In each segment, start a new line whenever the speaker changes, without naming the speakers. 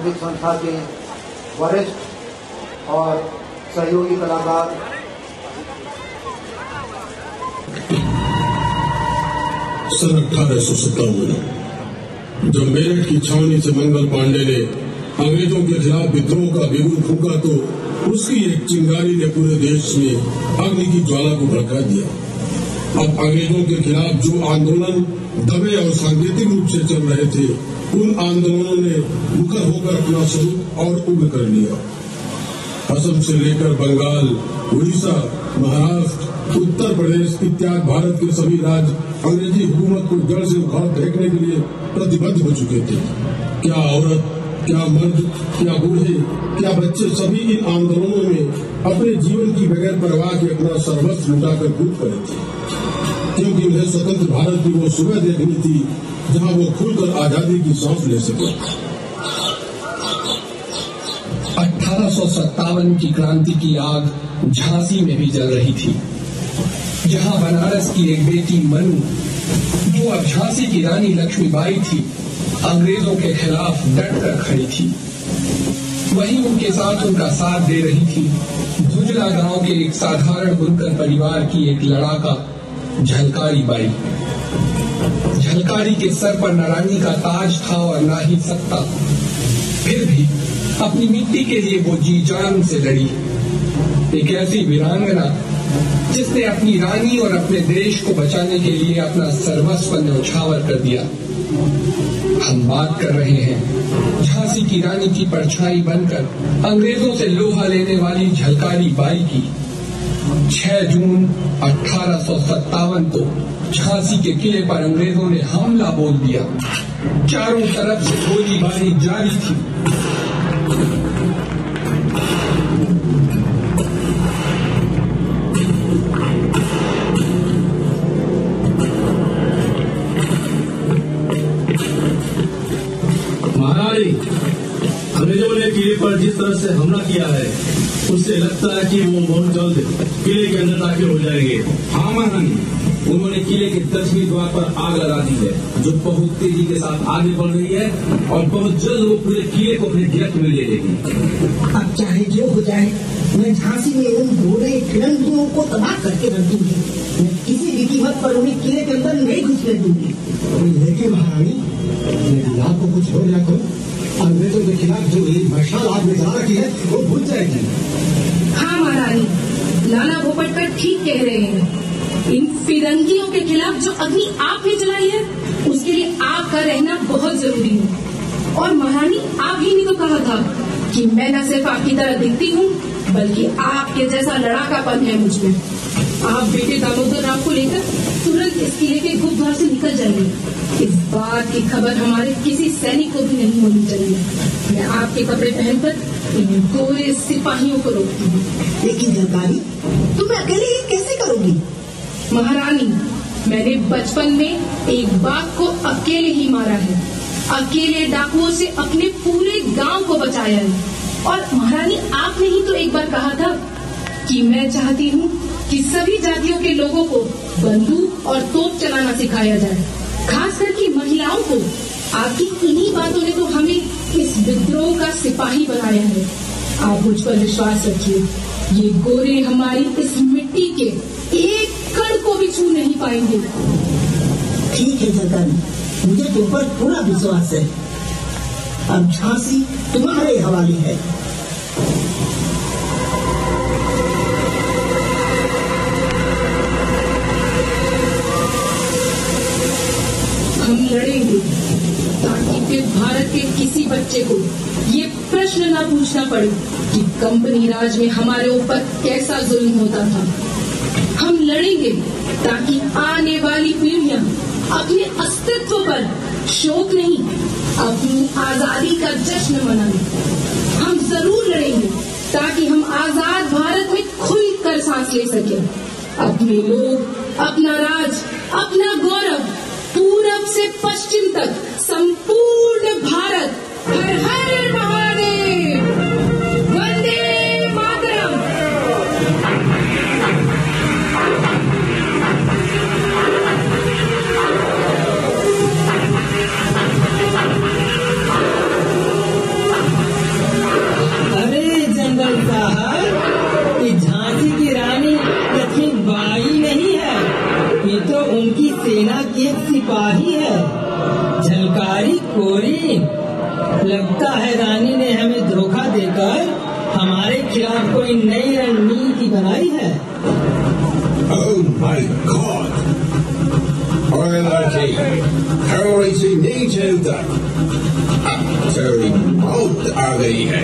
धार्मिक संस्था के वरिष्ठ और सहयोगी कलाकार,
सन 1857 जब मेरठ की छावनी से मंगल पांडे ने अंग्रेजों के खिलाफ विद्रोह का बिगुल फूंका तो उसकी एक चिंगारी ने पूरे देश में अग्नि की ज्वाला को भड़का दिया। अब अंग्रेजों के खिलाफ जो आंदोलन दबे और सांकेतिक रूप से चल रहे थे, उन आंदोलनों ने मुखर होकर अपना स्वरूप और उग्र कर लिया। असम से लेकर बंगाल, उड़ीसा, महाराष्ट्र, उत्तर प्रदेश इत्यादि भारत के सभी राज्य अंग्रेजी हुकूमत को जड़ से उखाड़ फेंकने के लिए प्रतिबद्ध हो चुके थे। क्या औरत, क्या मर्द, क्या बूढ़े, क्या बच्चे सभी इन आंदोलनों में अपने जीवन की बगैर परवाह के अपना सर्वस्व लुटाकर कूद पड़े थे, क्योंकि उन्हें स्वतंत्र भारत की वो सुबह देखनी थी जहां वो खुलकर आजादी की सांस ले सके।
1857 की क्रांति की आग झांसी में भी जल रही थी, जहां बनारस की एक बेटी मनु, जो अब झांसी की रानी लक्ष्मीबाई थी, अंग्रेजों के खिलाफ डटकर खड़ी थी। वहीं उनके साथ उनका साथ दे रही थी भुजला गांव के एक साधारण बुनकर परिवार की एक लड़ाका झलकारी बाई। झलकारी के सर पर न रानी का ताज था और न ही सत्ता, फिर भी अपनी मिट्टी के लिए वो जी जान से लड़ी। एक ऐसी वीरांगना जिसने अपनी रानी और अपने देश को बचाने के लिए अपना सर्वस्व न्यौछावर कर दिया। हम बात कर रहे हैं झांसी की रानी की परछाई बनकर अंग्रेजों से लोहा लेने वाली झलकारी बाई की। 6 जून 1857 को झांसी के किले पर अंग्रेजों ने हमला बोल दिया। चारों तरफ से गोलीबारी जारी थी।
अंग्रेजों ने किले पर जिस तरह से हमला किया है, उससे लगता है कि वो बहुत जल्द किले के अंदर दाखिल हो जाएंगे।
हाँ महारानी, उन्होंने किले के दक्षिणी द्वार पर आग लगा दी है, जो बहुत तेजी के साथ आगे बढ़ रही है और बहुत जल्द वो पूरे किले को अपने गिरफ्त में ले लेगी।
अब चाहे जो हो जाए, मैं झांसी में उन घोड़े फिरंगियों को तबाह करके रख दूंगी। मैं किसी भी कीमत पर उन्हें किले के अंदर नहीं घुसने दूंगी।
लेकिन महारानी, मेरी लाभ को कुछ हो गया तो अंग्रेजों के खिलाफ जो ये मशाल आग में जला रखी है वो बुझ जाएगी।
हाँ महारानी, नाना भोपटकर ठीक कह रहे हैं। इन फिरंगियों के खिलाफ जो अग्नि आपने जलाई है, उसके लिए आपका रहना बहुत जरूरी है। और महारानी, आप ही ने तो कहा था कि मैं न सिर्फ आपकी तरह दिखती हूँ, बल्कि आपके जैसा लड़ाकापन है मुझ में। आप बेटे दामोदर राव को लेकर तुरंत इस किले के गुप्त द्वार से निकल जाइए। इस बात की खबर हमारे किसी सैनिक को भी नहीं होनी चाहिए। मैं आपके कपड़े पहनकर इन गोरे सिपाहियों को रोकती हूँ।
लेकिन झलकारी, तुम अकेले ये कैसे करोगी?
महारानी, मैंने बचपन में एक बाघ को अकेले ही मारा है, अकेले डाकुओं से अपने पूरे गांव को बचाया है। और महारानी, आपने ही तो एक बार कहा था कि मैं चाहती हूँ कि सभी जातियों के लोगों को बंदूक और तोप चलाना सिखाया जाए, खास करके महिलाओं को। आपकी इन्हीं बातों ने तो हमें इस विद्रोह का सिपाही बनाया है। आप मुझ पर विश्वास रखिए, ये गोरे हमारी इस मिट्टी के एक कण को भी छू नहीं पाएंगे।
ठीक है झलकारी, मुझे तुम पर पूरा विश्वास है। अब झांसी तुम्हारे हवाले है।
हम लड़ेंगे ताकि फिर भारत के किसी बच्चे को ये प्रश्न न पूछना पड़े कि कंपनी राज में हमारे ऊपर कैसा जुल्म होता था। हम लड़ेंगे ताकि आने वाली पीढ़ियां अपने अस्तित्व पर शोक नहीं, अपनी आजादी का जश्न मनाएं। हम जरूर लड़ेंगे ताकि हम आजाद भारत में खुलकर सांस ले सकें। अपने लोग, अपना राज, अपना गौरव, पूरब से पश्चिम तक संपूर्ण भारत। हर हर महादेव, वंदे मातरम।
लगता है रानी ने हमें धोखा देकर हमारे खिलाफ कोई नई रणनीति बनाई है।
Oh my God! और लड़की थोड़ी सी नीचे तक थोड़ी मौत आ गई है।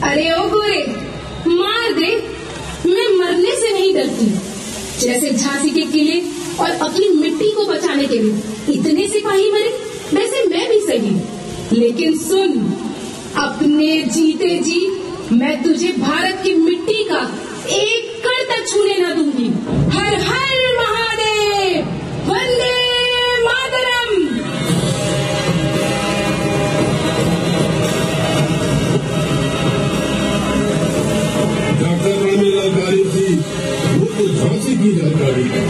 अरे ओ गोरे, मार दे, मैं मरने से नहीं डरती। जैसे झांसी के किले और अपनी मिट्टी को बचाने के लिए इतने सिपाही मरे, वैसे मैं भी सही। लेकिन सुन, अपने जीते जी मैं तुझे भारत की मिट्टी का एक कण तक छूने न दूंगी। हर हर महादेव, वंदे मातरम।
डॉक्टर रानी ललकारी थी, वो तो झांसी की ललकारी है।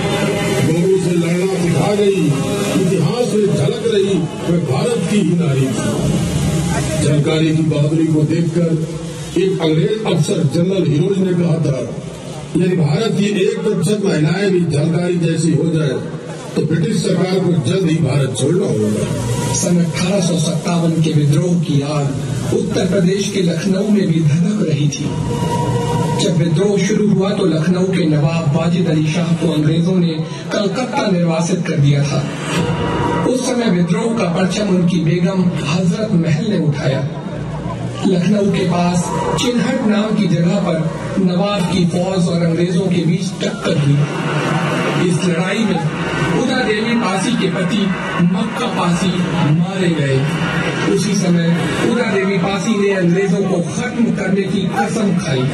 गोरू से लड़ना सिखा गई, इतिहास में झलक रही, वह भारत की ही नारी थी। झलकारी की बहादुरी को देखकर एक अंग्रेज अफसर जनरल हिरोज ने कहा था, यदि भारत की 1% महिलाएं भी झलकारी जैसी हो जाए तो ब्रिटिश सरकार को जल्द ही भारत छोड़ना होगा।
सन 1857 के विद्रोह की आग उत्तर प्रदेश के लखनऊ में भी धधक रही थी। जब विद्रोह शुरू हुआ तो लखनऊ के नवाब वाजिद अली शाह को अंग्रेजों ने कलकत्ता निर्वासित कर दिया था। उस समय विद्रोह का परचम उनकी बेगम हजरत महल ने उठाया। लखनऊ के पास चिन्हट नाम की जगह पर नवाब की फौज और अंग्रेजों के बीच टक्कर हुई। इस लड़ाई में उदा देवी पासी के पति मक्का पासी मारे गए। उसी समय उदा देवी पासी ने अंग्रेजों को खत्म करने की कसम खाई।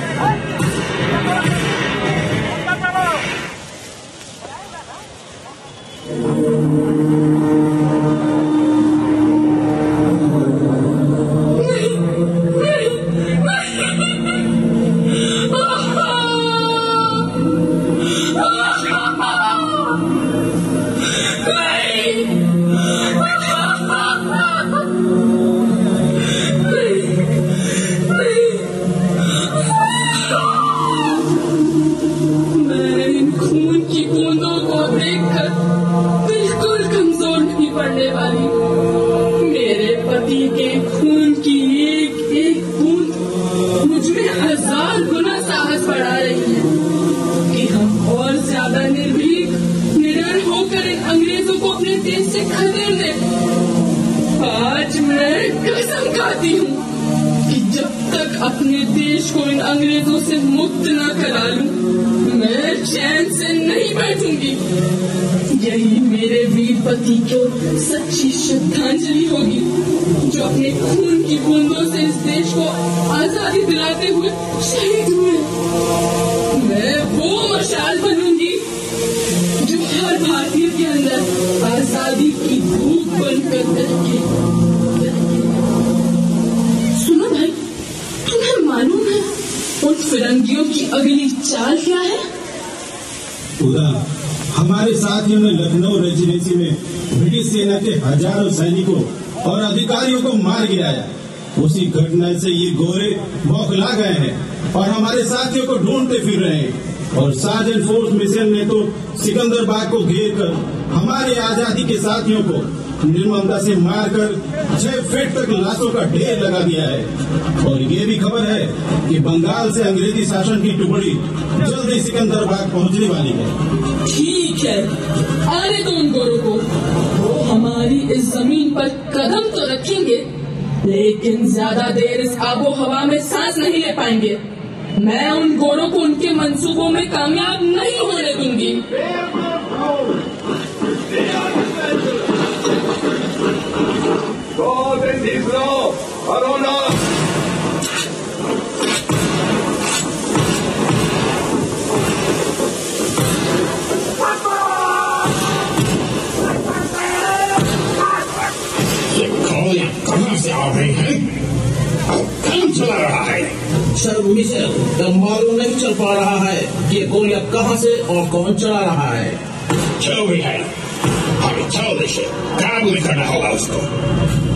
अपने देश को इन अंग्रेजों से मुक्त न करा लूं, मैं चैन से नहीं बैठूंगी। यही मेरे वीर पति को सच्ची श्रद्धांजलि होगी, जो अपने खून की बूंदों से इस देश को आजादी दिलाते हुए शहीद हुए। मैं वो मशाल बनूंगी जो हर भारतीय के अंदर आजादी की भूख बनकर दहके। सुनो भाई, तुम्हें मालूम है उन फिरंगियों की अगली चाल क्या है?
उदा, हमारे साथियों ने लखनऊ रेजिडेंसी में ब्रिटिश सेना के हजारों सैनिकों और अधिकारियों को मार गिराया। उसी घटना से ये गोरे बौखला गए हैं और हमारे साथियों को ढूंढते फिर रहे हैं। और सार्जेंट फोर्स मिशन ने तो सिकंदरबाग को घेर कर हमारे आजादी के साथियों को निर्ममता से मारकर 6 फीट तक लाशों का ढेर लगा दिया है। और ये भी खबर है कि बंगाल से अंग्रेजी शासन की टुकड़ी जल्द ही सिकंदरबाग पहुंचने वाली है।
ठीक है, आने दो उन गोरों को। वो हमारी इस जमीन पर कदम तो रखेंगे, लेकिन ज्यादा देर इस आबो हवा में सांस नहीं ले पाएंगे। मैं उन गोरों को उनके मंसूबों में कामयाब नहीं होने दूंगी।
ये गोलियां कहां से आ रही हैं? कौन चला रहा है?
सर मिशेल, तब मालूम नहीं चल पा रहा है कि ये गोलियां कहां से और कौन चला रहा है।
जो भी है, हमें जल्दी से काबू में करना होगा उसको।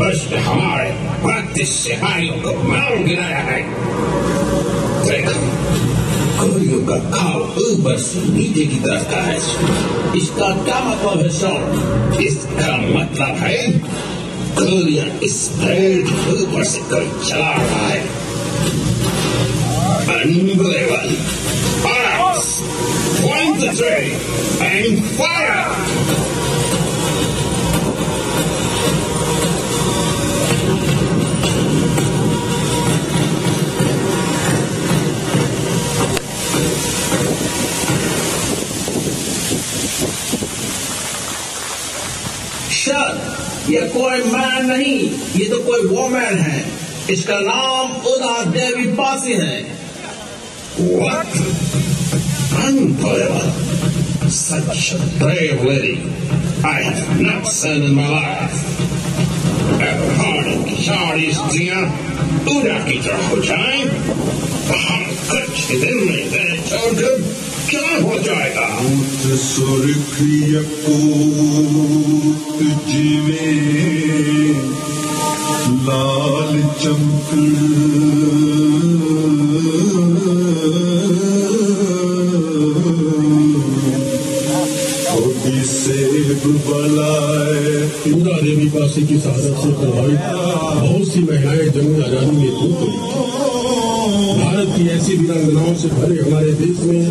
उसने हमारे 32 सिपाहियों को मार गिराया है। देखो, गोलियों का घाव ऊपर से नीचे की तरफ का है।
इसका क्या मतलब है सर?
इसका मतलब है गोलियां इस बेल्ट के ऊपर से कोई चला रहा है। Unbelievable! Arms! Point the trigger and fire!
ये कोई मैन नहीं, ये तो कोई वोमैन है। इसका नाम उदा देवी पासी है।
What? Unbelievable! Such a brave lady I have not seen in my life. Pardon, sorry, Zia. Uda की तरह हो जाए, हम कुछ ही दिन में तेरे छोड़कर क्या हो जाएगा?
सुरखिया को जीवे लाल चमक
उदा देवी पासी की शहादत से प्रभावित बहुत सी महिलाएं जंग आजादी में कूद गई थी। भारत की ऐसी वीरांगनाओं से भरे हमारे देश में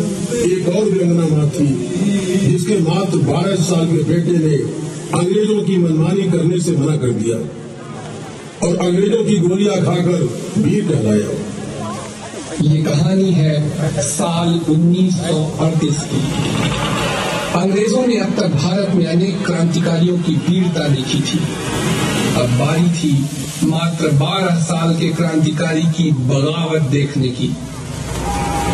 एक और वीरांगना मां थी, जिसके मात्र 12 साल के बेटे ने अंग्रेजों की मनमानी करने से मना कर दिया और अंग्रेजों की गोलियां खाकर वीर कहलाया।
ये कहानी है साल 1938 की। अंग्रेजों ने अब तक भारत में अनेक क्रांतिकारियों की वीरता देखी थी। अब बारी थी मात्र 12 साल के क्रांतिकारी की बगावत देखने की।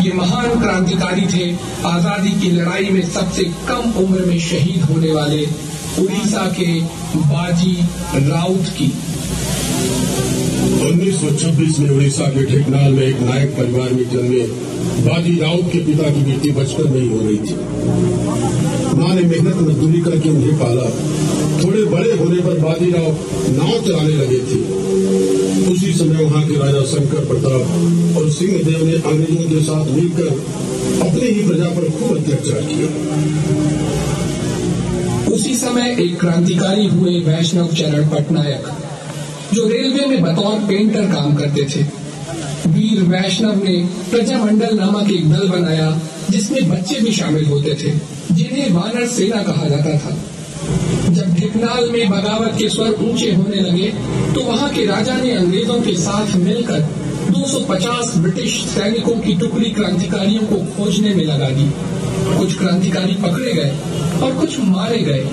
ये महान क्रांतिकारी थे आजादी की लड़ाई में सबसे कम उम्र में शहीद होने वाले उड़ीसा के बाजी राउत की।
1926 में उड़ीसा के ढेकनाल में एक नायक परिवार में जन्मे बाजी राउत के पिता की मृत्यु बचपन में ही हो रही थी। मां ने मेहनत मजदूरी करके उन्हें पाला। थोड़े बड़े होने पर बाजीराव नाव चलाने लगे थे। उसी समय वहां के राजा शंकर प्रताप और सिंहदेव ने अंग्रेजों के साथ मिलकर अपनी ही प्रजा पर खूब अत्याचार किया।
उसी समय एक क्रांतिकारी हुए वैष्णव चरण पटनायक, जो रेलवे में बतौर पेंटर काम करते थे। वीर वैष्णव ने प्रजामंडल नामक एक दल बनाया, जिसमें बच्चे भी शामिल होते थे, जिन्हें वानर सेना कहा जाता था। जब ढेकनाल में बगावत के स्वर ऊंचे होने लगे, तो वहां के राजा ने अंग्रेजों के साथ मिलकर 250 ब्रिटिश सैनिकों की टुकड़ी क्रांतिकारियों को खोजने में लगा दी। कुछ क्रांतिकारी पकड़े गए और कुछ मारे गए।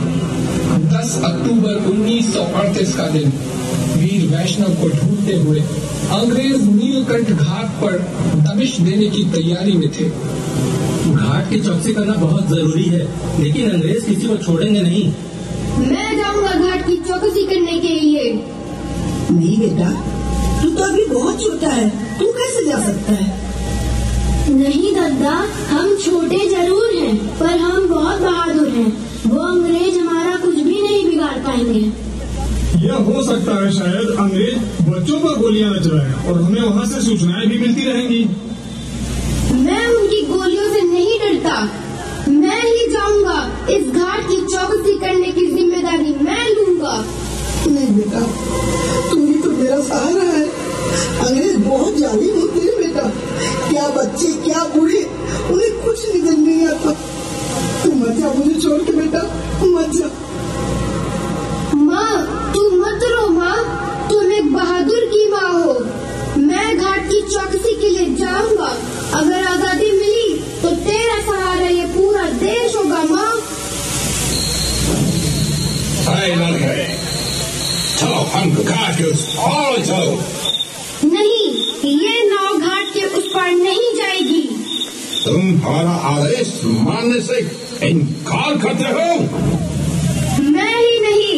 10 अक्टूबर 1938 का दिन वीर वैष्णव को ढूंढते हुए अंग्रेज नीलकंठ घाट पर दबिश देने की तैयारी में थे।
घाट की चौकसी करना बहुत जरूरी है, लेकिन अंग्रेज किसी को छोड़ेंगे नहीं।
मैं जाऊंगा घाट की चौकसी करने के लिए।
नहीं बेटा, तू तो अभी बहुत छोटा है, तू कैसे जा सकता है?
नहीं दादा, हम छोटे जरूर हैं, पर हम बहुत बहादुर हैं। वो अंग्रेज हमारा कुछ भी नहीं बिगाड़ पाएंगे।
यह हो सकता है शायद अंग्रेज बच्चों पर गोलियां न चलाएं और हमें वहाँ से सूचनाएं भी मिलती रहेंगी।
मैं उनकी गोलियों से नहीं डरता। मैं ही जाऊंगा। इस घाट की चौकसी करने की जिम्मेदारी मैं लूंगा।
नहीं बेटा, तू ही तो मेरा सहारा है। अंग्रेज बहुत जालिम होते हैं बेटा। क्या बच्चे क्या बूढ़े, उन्हें कुछ निकल नहीं आता। तू मत जा मुझे छोड़ के बेटा, मत जा।
माँ, तू मत रो माँ, तुम एक बहादुर की माँ हो। मैं घाट की चौकसी के लिए जाऊंगा। अगर आजादी मिली तो तेरा सहारा ये पूरा देश होगा माँ।
चलो हम घाट के उस पार जाओ।
नहीं, ये नाव घाट के उस पार नहीं जाएगी।
तुम्हारा आदेश मानने से इनकार करते हो?
मैं ही नहीं,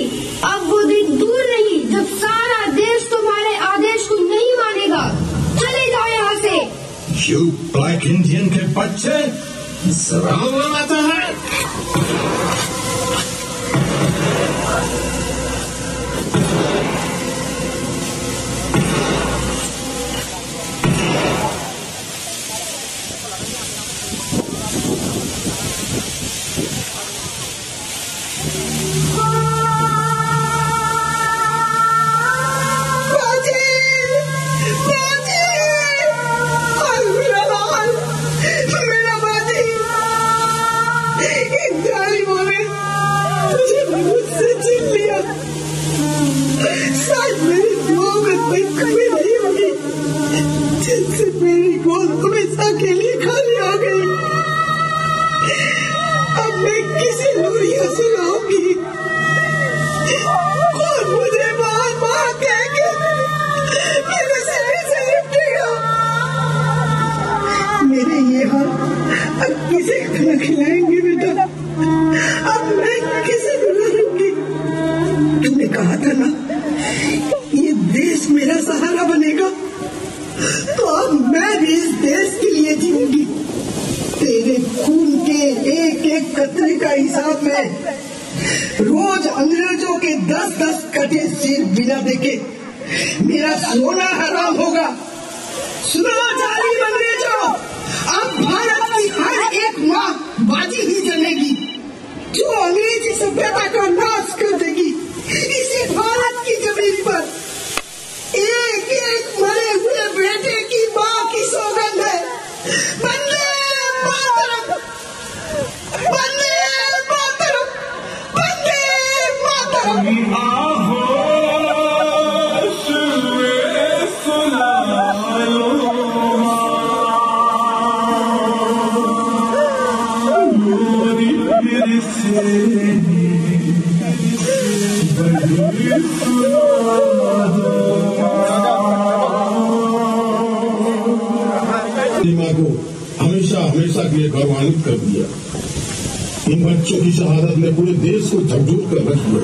अब वो दिन दूर नहीं जब सारा देश तुम्हारे आदेश को नहीं मानेगा। चले जाओ यहाँ से।
यू ब्लैक इंडियन के बच्चे, सलाम लगाता है।
शायद मेरी दुआओं में कोई कमी नहीं होगी, जिससे मेरी गोद हमेशा के लिए खाली हो गई। अब मैं किसी लोरिया सुनाऊंगी, कौन मुझे माँ कह के मेरे शरीर से लिपटेगा। मेरे ये हाल अब किसे खाना खिलाएंगे बेटा? अब मैं किसे बुलाऊंगी? तुमने कहा था ना ये देश मेरा सहारा बनेगा, तो अब मैं भी इस देश के लिए जीऊंगी। तेरे खून के एक एक कतरे का हिसाब में रोज अंग्रेजों के 10-10 कटे सिर बिना देखे मेरा सोना हराम होगा। सुनो जालिम अंग्रेजों, अब भारत की हर एक माँ बाजी ही जलेगी जो अंग्रेजी सभ्यता का नाश कर देगी। इसी भारत की जमीन पर एक एक मरे हुए बेटे की माँ की सौगंध है। वंदे मातरम, वंदे मातरम, वंदे मातरम।
माँ को हमेशा हमेशा के लिए गौरवान्वित कर दिया। इन बच्चों की शहादत ने पूरे देश को झकझोर कर रख दिया।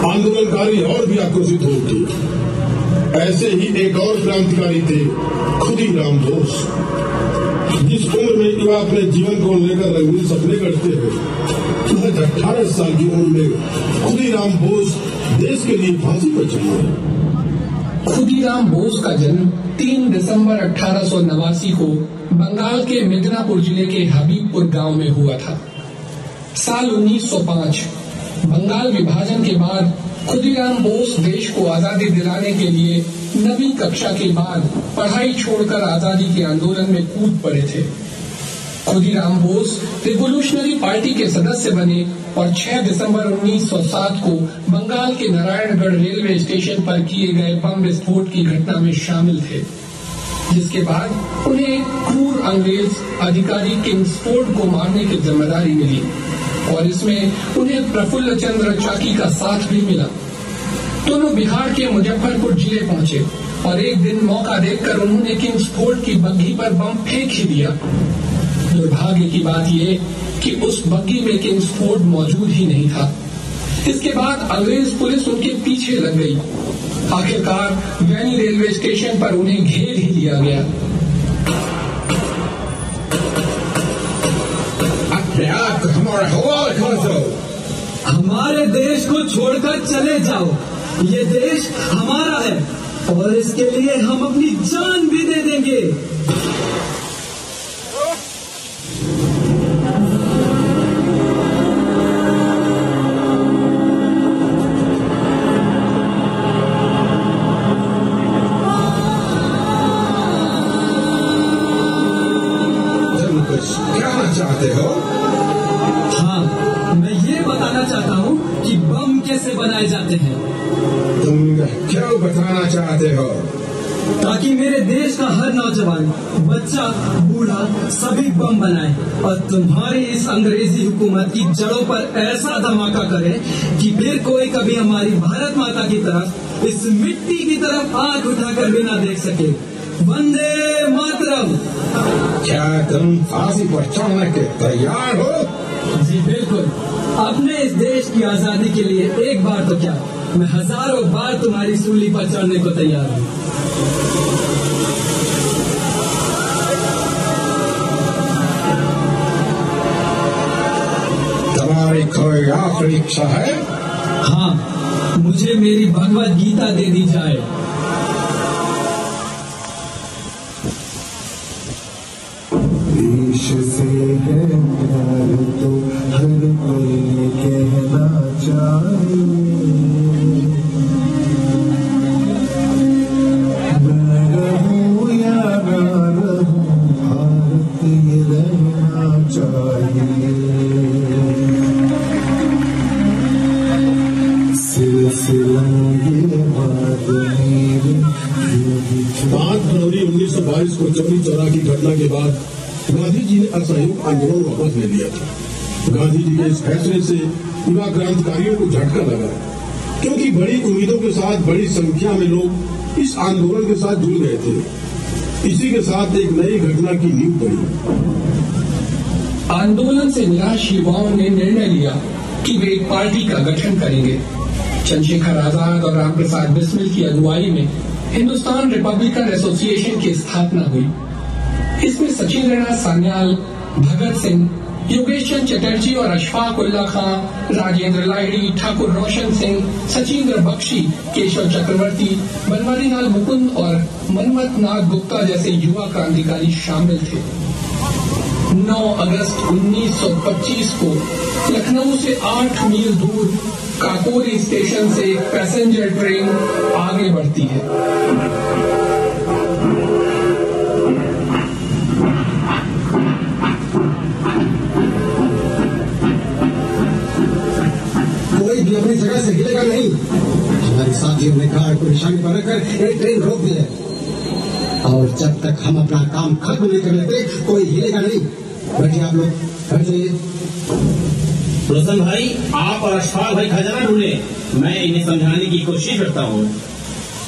आंदोलनकारी और भी आक्रोशित हो उठे। ऐसे ही एक और क्रांतिकारी थे खुदीराम बोस। जिस उम्र में युवा अपने जीवन को लेकर रंगीन सपने करते हैं, महज 18 साल की उम्र में खुदीराम बोस देश के लिए फांसी पर चढ़े।
खुदीराम बोस का जन्म 3 दिसंबर 1889 को बंगाल के मिदनापुर जिले के हबीबपुर गांव में हुआ था। साल 1905 बंगाल विभाजन के बाद खुदीराम बोस देश को आजादी दिलाने के लिए 9वीं कक्षा के बाद पढ़ाई छोड़कर आजादी के आंदोलन में कूद पड़े थे। खुदीराम बोस रिवोल्यूशनरी पार्टी के सदस्य बने और 6 दिसंबर 1907 को बंगाल के नारायणगढ़ रेलवे स्टेशन पर किए गए बम विस्फोट की घटना में शामिल थे, जिसके बाद उन्हें एक क्रूर अंग्रेज अधिकारी किंग्सफोर्ड को मारने की जिम्मेदारी मिली और इसमें उन्हें प्रफुल्ल चंद्र चाकी का साथ भी मिला। दोनों बिहार के मुजफ्फरपुर जिले पहुंचे और एक दिन मौका देखकर उन्होंने किंग्सफोर्ड की बग्घी पर बम फेंक ही दिया। दुर्भाग्य की बात ये कि उस बग्घी में किंग्सफोर्ड मौजूद ही नहीं था। इसके बाद अंग्रेज पुलिस उनके पीछे लग गई। आखिरकार वैनी रेलवे स्टेशन पर उन्हें घेर ही लिया गया।
हमारा हवाला कर दो।
हमारे देश को छोड़कर चले जाओ। ये देश हमारा है और इसके लिए हम अपनी जान भी दे देंगे।
चाहते हो?
हाँ, मैं ये बताना चाहता हूँ कि बम कैसे बनाए जाते हैं।
तुम क्यों बताना चाहते हो?
ताकि मेरे देश का हर नौजवान, बच्चा, बूढ़ा सभी बम बनाए और तुम्हारी इस अंग्रेजी हुकूमत की जड़ों पर ऐसा धमाका करे कि फिर कोई कभी हमारी भारत माता की तरफ, इस मिट्टी की तरफ आंख उठाकर भी ना देख सके। वंदे मातरम।
क्या तुम फांसी पर चढ़ने के तैयार हो?
जी बिल्कुल। अपने इस देश की आजादी के लिए एक बार तो क्या, मैं हजारों बार तुम्हारी सूली पर चढ़ने को तैयार हूँ।
तुम्हारी कोई आखिरी इच्छा है?
हाँ, मुझे मेरी भगवत गीता दे दी जाए।
देश से है प्यार तो हर कोई कहना चाहिए। मैं रहूं या ना रहूं, भारत ये रहना चाहिए। सिलसिला ये
27 को चौरी चौरा की घटना के बाद गांधी जी ने असहयोग आंदोलन वापस ले लिया था। गांधी जी के इस फैसले से युवा क्रांतिकारियों को झटका लगा, क्योंकि बड़ी उम्मीदों के साथ बड़ी संख्या में लोग इस आंदोलन के साथ जुड़ गए थे। इसी के साथ एक नई घटना की नींव पड़ी।
आंदोलन से निराश युवाओं ने निर्णय लिया कि वे एक पार्टी का गठन करेंगे। चंद्रशेखर आजाद और रामप्रसाद बिस्मिल की अगुवाई में हिंदुस्तान रिपब्लिकन एसोसिएशन की स्थापना हुई। इसमें सचिंद्रनाथ सान्याल, भगत सिंह, योगेश चंद चटर्जी और अशफाक उल्ला खां, राजेंद्र लाहिड़ी, ठाकुर रोशन सिंह, सचिंद्र बख्शी, केशव चक्रवर्ती, बनवारी लाल मुकुंद और मनमथ नाथ गुप्ता जैसे युवा क्रांतिकारी शामिल थे। 9 अगस्त 1925 को लखनऊ से 8 मील दूर काकोरी स्टेशन से एक पैसेंजर ट्रेन आगे बढ़ती है।
कोई भी अपनी जगह से हिलेगा नहीं। हमारे साथियों ने गार्ड को निशाने पर रखकर एक ट्रेन रोक दी है और जब तक हम अपना काम खत्म नहीं कर लेते कोई हिलेगा नहीं। बैठिए आप लोग, बैठिए।
रोशन भाई, आप और अशफाक भाई खजाना ढूंढे, मैं इन्हें समझाने की कोशिश करता हूँ।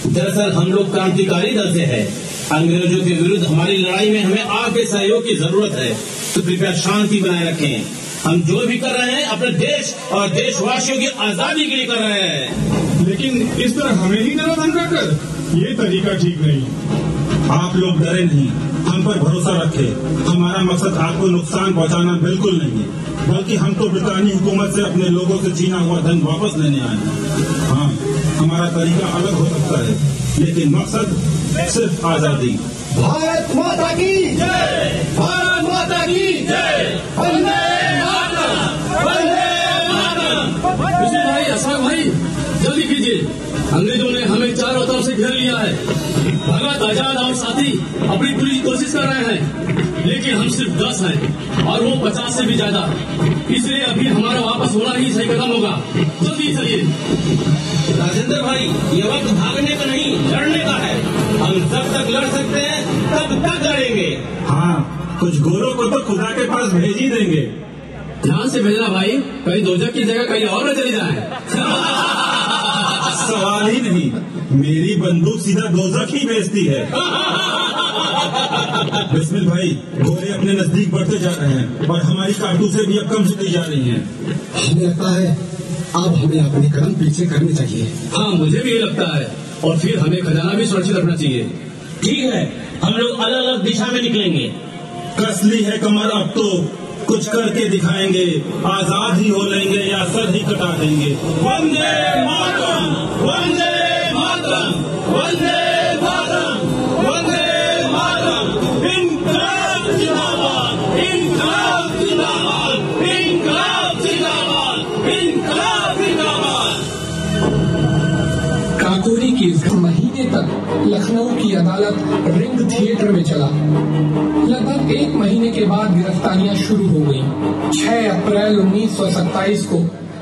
दरअसल हम लोग क्रांतिकारी दल से हैं। अंग्रेजों के विरुद्ध हमारी लड़ाई में हमें आपके सहयोग की जरूरत है, तो कृपया शांति बनाए रखें। हम जो भी कर रहे हैं अपने देश और देशवासियों की आजादी के लिए कर रहे हैं।
लेकिन इस तरह हमें ही डरा धमका कर ये तरीका ठीक नहीं।
आप लोग डरे नहीं, हम पर भरोसा रखें। हमारा मकसद आपको नुकसान पहुंचाना बिल्कुल नहीं है, बल्कि हम तो ब्रितानी हुकूमत से अपने लोगों से छीना हुआ धन वापस लेने आए हैं। हाँ, हमारा तरीका अलग हो सकता है, लेकिन मकसद सिर्फ आजादी।
भारत माता की जय, भारत माता की जय, वंदे मातरम, वंदे मातरम।
भाई, अशफाक भाई, जल्दी कीजिए, अंग्रेजों ने हमें चारों तरफ से घेर लिया है। भगत, आजाद और साथी अपनी पूरी कोशिश कर रहे हैं, लेकिन हम सिर्फ 10 हैं और वो 50 से भी ज्यादा। इसलिए अभी हमारा वापस होना ही सही कदम होगा। जल्दी चलिए।
राजेंद्र भाई, ये वक्त भागने का नहीं, लड़ने का है। हम जब तक लड़ सकते हैं तब तक लड़ेंगे। हाँ, कुछ गोरों को तो खुदा के पास भेज ही देंगे।
ध्यान से भेजना भाई, कहीं दोजख की जगह कहीं और न चली जाए।
सवाल ही नहीं, मेरी बंदूक सीधा दोजख ही भेजती है। बिस्मिल भाई, गोले अपने नजदीक बढ़ते जा रहे हैं और हमारी कारतूसें भी अब कम होती जा रही हैं।
हमें लगता है अब हमें अपने कदम पीछे करने चाहिए।
हाँ, मुझे भी ये लगता है, और फिर हमें खजाना भी सुरक्षित रखना चाहिए।
ठीक है, हम लोग अलग अलग दिशा में निकलेंगे। कसली है कमर अब तो, कुछ करके दिखाएंगे। आजाद ही हो लेंगे या सर ही कटा देंगे। वंदे मातरम, वंदे मातरम, वंदे मातरम, वंदे मातरम। इनकलाब जिंदाबाद, इनकलाब जिंदाबाद, इनकलाब जिंदाबाद, इनकलाब जिंदाबाद।
काकोरी की इस महीने तक लखनऊ की अदालत रिंग थिएटर में चला। लगभग 1 महीने के बाद गिरफ्तारियां शुरू हो गईं। 6 अप्रैल 1927 को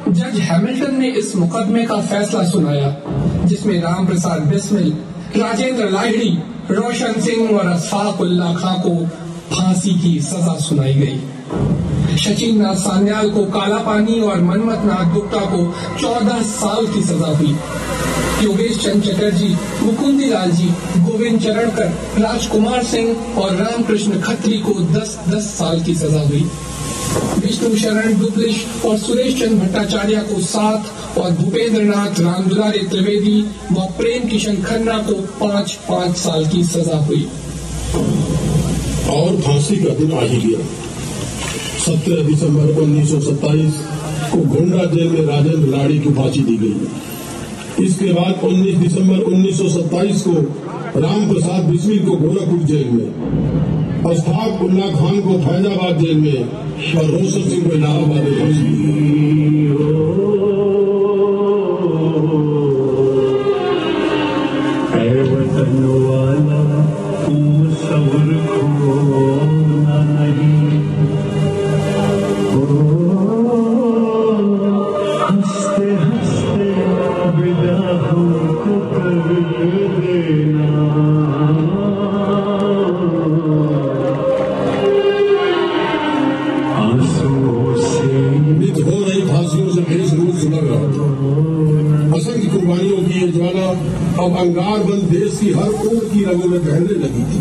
जज हैमिल्टन ने इस मुकदमे का फैसला सुनाया, जिसमें रामप्रसाद बिस्मिल, राजेंद्र लाहिड़ी, रोशन सिंह और अशफाक उल्ला खां को फांसी की सजा सुनाई गई। सचिंद्रनाथ सान्याल को काला पानी और मनमथ नाथ गुप्ता को 14 साल की सजा हुई। योगेश चंद चटर्जी, मुकुंदी लाल जी, गोविंद चरणकर, राजकुमार सिंह और रामकृष्ण खत्री को 10-10 साल की सजा हुई। विष्णु शरण दुबलिश और सुरेश चंद्र भट्टाचार्य को 7 और भूपेंद्र नाथ रामदुलारे त्रिवेदी व प्रेम किशन खन्ना को 5-5 साल की सजा हुई।
और फांसी का दिन आ ही गया। 17 दिसंबर 1927 को गोंडा जेल में राजेंद्र लाहिड़ी की फांसी दी गई। इसके बाद 19 दिसंबर 1927 को रामप्रसाद बिस्मिल को गोरखपुर जेल में, अशफाक उल्ला खान को फैजाबाद जेल में और रोशन सिंह को इलाहाबाद में फांसी दी। अंगार बल देश की हर कोर की रगों में बहने लगी थी।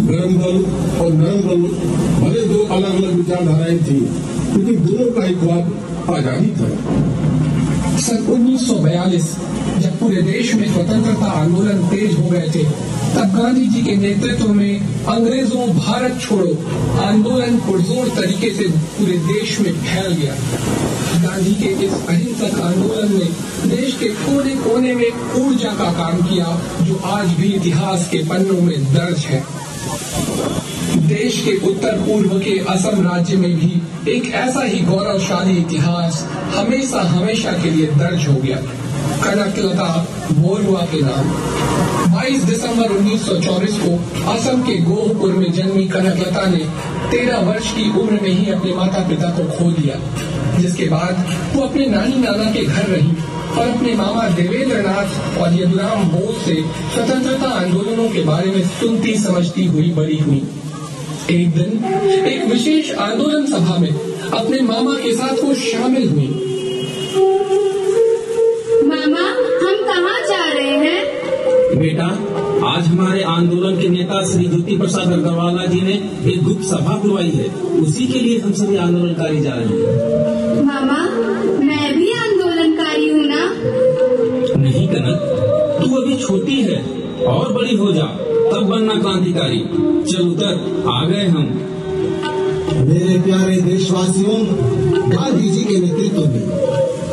गर्म बल और नरम बल भले दो अलग अलग विचारधाराएं थी, लेकिन दोनों का एक ख्वाब आजादी था।
सन 1942 जब पूरे देश में स्वतंत्रता आंदोलन तेज हो गए थे, तब गांधी जी के नेतृत्व में अंग्रेजों भारत छोड़ो आंदोलन पुरजोर तरीके से पूरे देश में फैल गया। गांधी के इस अहिंसक आंदोलन ने देश के कोने कोने में ऊर्जा का काम किया, जो आज भी इतिहास के पन्नों में दर्ज है। देश के उत्तर पूर्व के असम राज्य में भी एक ऐसा ही गौरवशाली इतिहास हमेशा हमेशा के लिए दर्ज हो गया। कनकलता बोरुआ के नाम 22 दिसंबर 1924 को असम के गोहपुर में जन्मी कनकलता ने 13 वर्ष की उम्र में ही अपने माता पिता को खो दिया, जिसके बाद वो अपने नानी नाना के घर रही और अपने मामा देवेंद्र नाथ और यदुराम बोस से स्वतंत्रता आंदोलनों के बारे में सुनती समझती हुई बड़ी हुई। एक दिन एक विशेष आंदोलन सभा में अपने मामा के साथ वो शामिल हुई।
मामा, हम कहाँ जा रहे हैं?
बेटा, आज हमारे आंदोलन के नेता श्री ज्योति प्रसाद अग्रवाला जी ने एक गुप्त सभा बुलवाई है, उसी के लिए हम सभी आंदोलनकारी जा रहे हैं।
मामा, मैं भी आंदोलनकारी हूँ ना?
नहीं कनक, तू अभी छोटी है, और बड़ी हो जा तब बनना क्रांतिकारी। चल उतर, आ गए हम।
मेरे प्यारे देशवासियों, गांधी जी के नेतृत्व में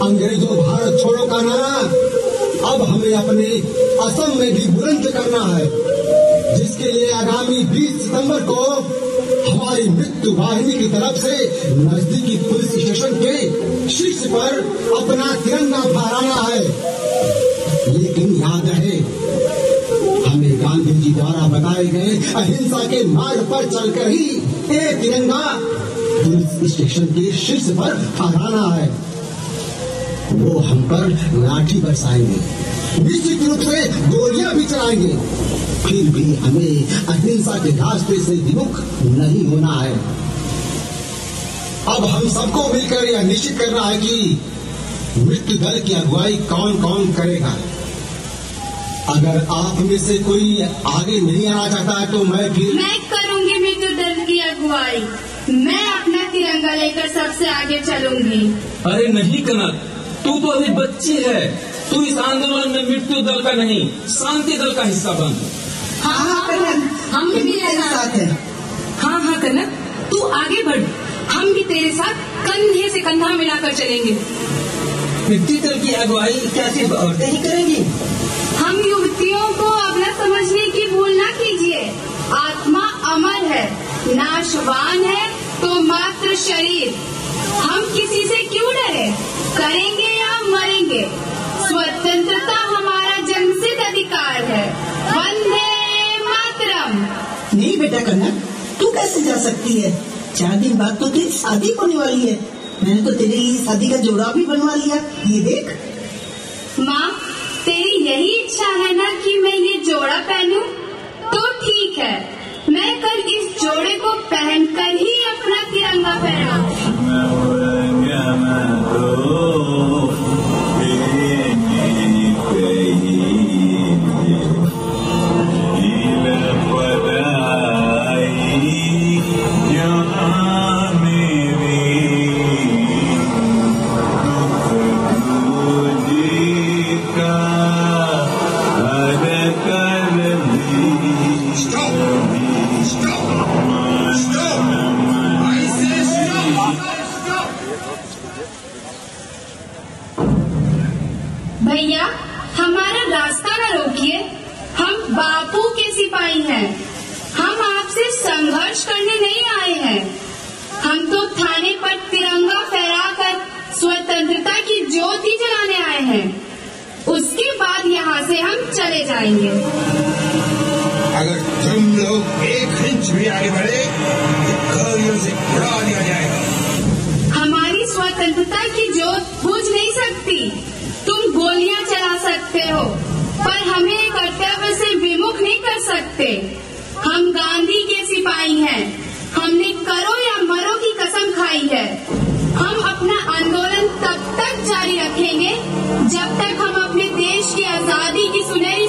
अंग्रेजों भारत छोड़ो का नारा अब हमें अपने असम में भी बुलंद करना है, जिसके लिए आगामी 20 सितंबर को हमारी मृत्यु वाहिनी की तरफ से नजदीकी पुलिस स्टेशन के शीर्ष पर अपना तिरंगा फहराना है। लेकिन याद रहे, हमें गांधी जी द्वारा बताए गए अहिंसा के मार्ग पर चलकर ही ये तिरंगा पुलिस स्टेशन के शीर्ष पर फहराना है। वो हम पर लाठी बरसाएंगे, निश्चित रूप से गोलियां भी चलाएंगे, फिर भी हमें अहिंसा के रास्ते से विमुख नहीं होना है। अब हम सबको मिलकर यह निश्चित करना है कि मृत्यु दल की अगुवाई कौन कौन करेगा। अगर आप में से कोई आगे नहीं आना चाहता है तो मैं
करूंगी मृत्यु दल की अगुवाई। मैं अपना तिरंगा लेकर सबसे आगे चलूंगी।
अरे नहीं कनक, तू तो अभी बच्ची है, तू इस आंदोलन में मृत्यु दल का नहीं, शांति दल का हिस्सा बन।
हाँ कनक, हम भी तेरे साथ हैं। हाँ कनक, तू आगे बढ़, हम भी तेरे साथ कंधे से कंधा मिलाकर चलेंगे।
मृत्यु दल की अगुवाई क्या सिर्फ औरतें ही करेंगी?
हम युवतियों को अपना समझने की भूल न कीजिए। आत्मा अमर है, नाशवान है तो मात्र शरीर। हम किसी से क्यों डरे, करेंगे या मरेंगे। स्वतंत्रता हमारा जन्मसिद्ध अधिकार है। वंदे मातरम।
नहीं बेटा कनक, तू कैसे जा सकती है? 4 दिन बाद तो तेरी शादी होने वाली है। मैंने तो तेरे लिए शादी का जोड़ा भी बनवा लिया, ये देख।
माँ, तेरी यही इच्छा है ना कि मैं ये जोड़ा पहनूं? तो ठीक है, मैं कल इस जोड़े को पहनकर ही अपना तिरंगा फहराऊंगी। भैया, हमारा रास्ता न रोकिए। हम बापू के सिपाही हैं। हम आपसे संघर्ष करने नहीं आए हैं। हम तो थाने पर तिरंगा फहराकर स्वतंत्रता की ज्योति जलाने आए हैं। उसके बाद यहाँ से हम चले जाएंगे।
अगर तुम लोग 1 इंच भी आगे बढ़े तो गोलियों से उड़ा दिया जाएगा।
हमारी स्वतंत्रता की ज्योत बुझ नहीं सकती। तुम गोलियां चला सकते हो, पर हमें कर्तव्य से विमुख नहीं कर सकते। हम गांधी के सिपाही हैं। हमने करो या मरो की कसम खाई है। हम अपना आंदोलन तब तक जारी रखेंगे जब तक हम अपने देश की आजादी की सुनहरी